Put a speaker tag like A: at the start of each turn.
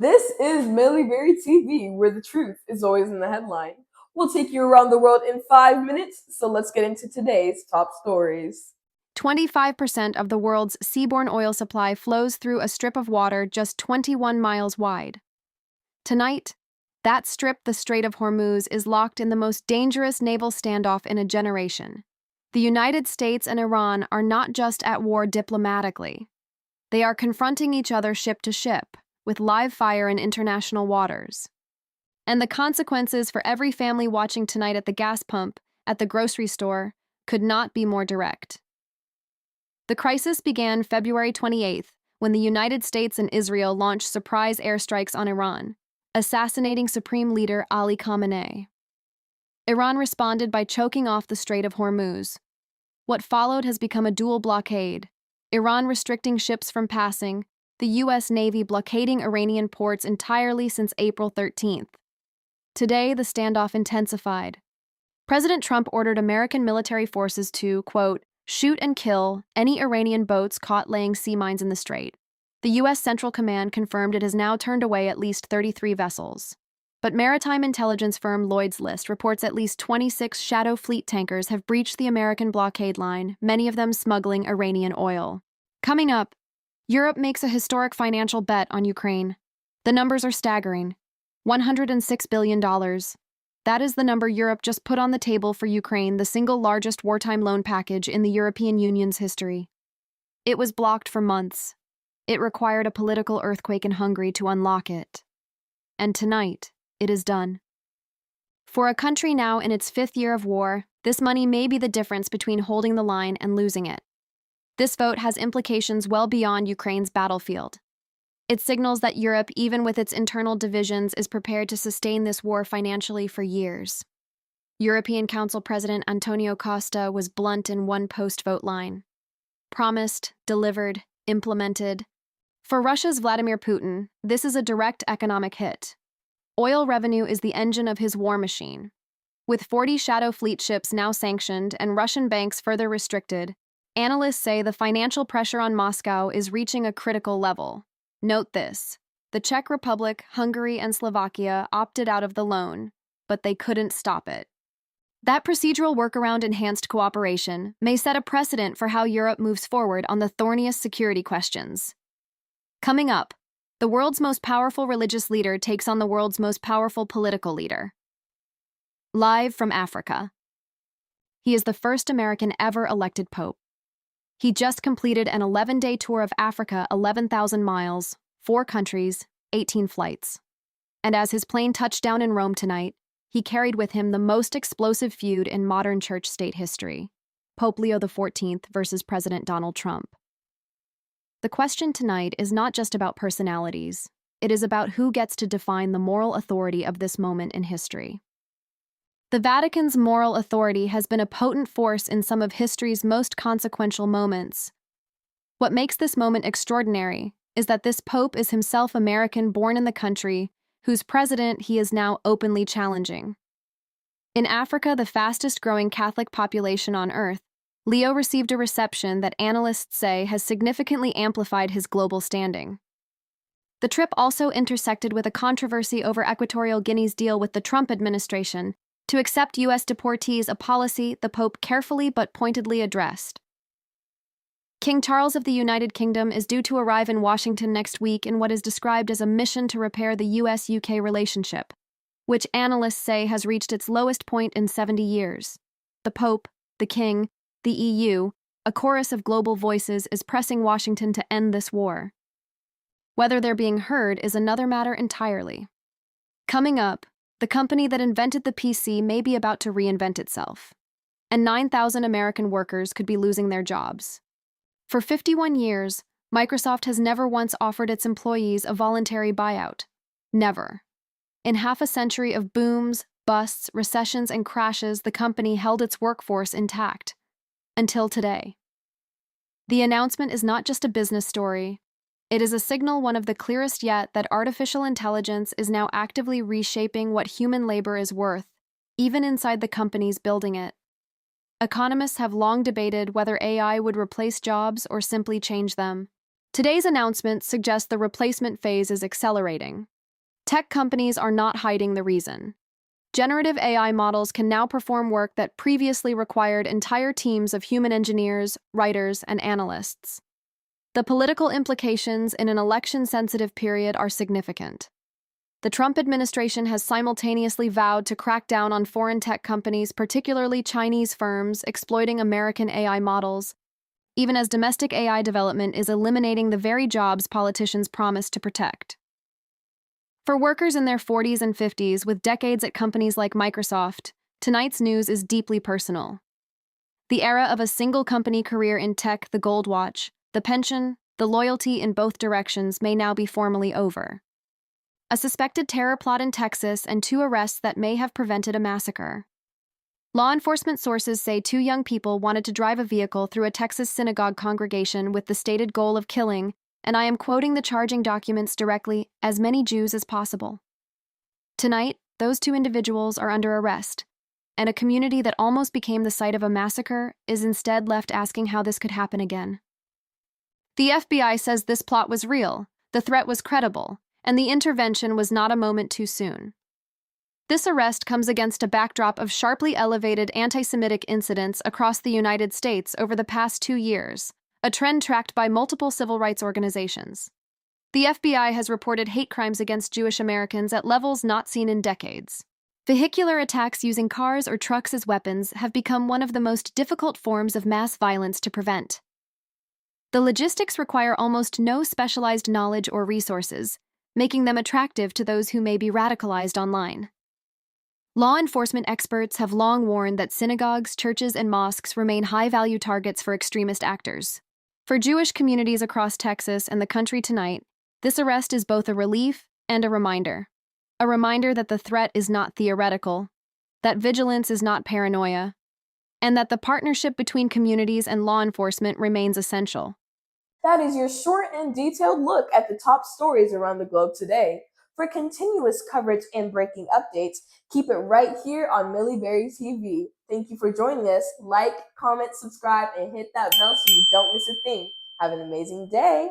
A: This is Berry TV, where the truth is always in the headline. We'll take you around the world in 5 minutes, so let's get into today's top stories.
B: 25% of the world's seaborne oil supply flows through a strip of water just 21 miles wide. Tonight, that strip, the Strait of Hormuz, is locked in the most dangerous naval standoff in a generation. The United States and Iran are not just at war diplomatically. They are confronting each other ship to ship, with live fire in international waters. And the consequences for every family watching tonight at the gas pump, at the grocery store, could not be more direct. The crisis began February 28th, when the United States and Israel launched surprise airstrikes on Iran, assassinating Supreme Leader Ali Khamenei. Iran responded by choking off the Strait of Hormuz. What followed has become a dual blockade, Iran restricting ships from passing, the U.S. Navy blockading Iranian ports entirely since April 13th. Today, the standoff intensified. President Trump ordered American military forces to, quote, shoot and kill any Iranian boats caught laying sea mines in the strait. The U.S. Central Command confirmed it has now turned away at least 33 vessels. But maritime intelligence firm Lloyd's List reports at least 26 Shadow Fleet tankers have breached the American blockade line, many of them smuggling Iranian oil. Coming up, Europe makes a historic financial bet on Ukraine. The numbers are staggering. $106 billion. That is the number Europe just put on the table for Ukraine, the single largest wartime loan package in the European Union's history. It was blocked for months. It required a political earthquake in Hungary to unlock it. And tonight, it is done. For a country now in its 5th year of war, this money may be the difference between holding the line and losing it. This vote has implications well beyond Ukraine's battlefield. It signals that Europe, even with its internal divisions, is prepared to sustain this war financially for years. European Council President Antonio Costa was blunt in one post-vote line. Promised, delivered, implemented. For Russia's Vladimir Putin, this is a direct economic hit. Oil revenue is the engine of his war machine. With 40 Shadow Fleet ships now sanctioned and Russian banks further restricted, analysts say the financial pressure on Moscow is reaching a critical level. Note this: the Czech Republic, Hungary, and Slovakia opted out of the loan, but they couldn't stop it. That procedural workaround enhanced cooperation may set a precedent for how Europe moves forward on the thorniest security questions. Coming up, the world's most powerful religious leader takes on the world's most powerful political leader. Live from Africa. He is the first American ever elected pope. He just completed an 11-day tour of Africa, 11,000 miles, 4 countries, 18 flights. And as his plane touched down in Rome tonight, he carried with him the most explosive feud in modern church-state history, Pope Leo XIV versus President Donald Trump. The question tonight is not just about personalities. It is about who gets to define the moral authority of this moment in history. The Vatican's moral authority has been a potent force in some of history's most consequential moments. What makes this moment extraordinary is that this pope is himself American, born in the country, whose president he is now openly challenging. In Africa, the fastest-growing Catholic population on Earth, Leo received a reception that analysts say has significantly amplified his global standing. The trip also intersected with a controversy over Equatorial Guinea's deal with the Trump administration to accept U.S. deportees, a policy the Pope carefully but pointedly addressed. King Charles of the United Kingdom is due to arrive in Washington next week in what is described as a mission to repair the U.S.-UK relationship, which analysts say has reached its lowest point in 70 years. The Pope, the King, the EU, a chorus of global voices is pressing Washington to end this war. Whether they're being heard is another matter entirely. Coming up, the company that invented the PC may be about to reinvent itself, and 9,000 American workers could be losing their jobs. For 51 years, Microsoft has never once offered its employees a voluntary buyout. Never. In half a century of booms, busts, recessions, and crashes, the company held its workforce intact. Until today. The announcement is not just a business story. It is a signal, one of the clearest yet, that artificial intelligence is now actively reshaping what human labor is worth, even inside the companies building it. Economists have long debated whether AI would replace jobs or simply change them. Today's announcement suggests the replacement phase is accelerating. Tech companies are not hiding the reason. Generative AI models can now perform work that previously required entire teams of human engineers, writers, and analysts. The political implications in an election-sensitive period are significant. The Trump administration has simultaneously vowed to crack down on foreign tech companies, particularly Chinese firms, exploiting American AI models, even as domestic AI development is eliminating the very jobs politicians promised to protect. For workers in their 40s and 50s with decades at companies like Microsoft, tonight's news is deeply personal. The era of a single company career in tech, the gold watch, the pension, the loyalty in both directions may now be formally over. A suspected terror plot in Texas and 2 arrests that may have prevented a massacre. Law enforcement sources say 2 young people wanted to drive a vehicle through a Texas synagogue congregation with the stated goal of killing, and I am quoting the charging documents directly, as many Jews as possible. Tonight, those 2 individuals are under arrest, and a community that almost became the site of a massacre is instead left asking how this could happen again. The FBI says this plot was real, the threat was credible, and the intervention was not a moment too soon. This arrest comes against a backdrop of sharply elevated anti-Semitic incidents across the United States over the past 2 years, a trend tracked by multiple civil rights organizations. The FBI has reported hate crimes against Jewish Americans at levels not seen in decades. Vehicular attacks using cars or trucks as weapons have become one of the most difficult forms of mass violence to prevent. The logistics require almost no specialized knowledge or resources, making them attractive to those who may be radicalized online. Law enforcement experts have long warned that synagogues, churches, and mosques remain high-value targets for extremist actors. For Jewish communities across Texas and the country tonight, this arrest is both a relief and a reminder. A reminder that the threat is not theoretical, that vigilance is not paranoia, and that the partnership between communities and law enforcement remains essential.
A: That is your short and detailed look at the top stories around the globe today. For continuous coverage and breaking updates, keep it right here on Millie Berry TV. Thank you for joining us. Like, comment, subscribe, and hit that bell so you don't miss a thing. Have an amazing day.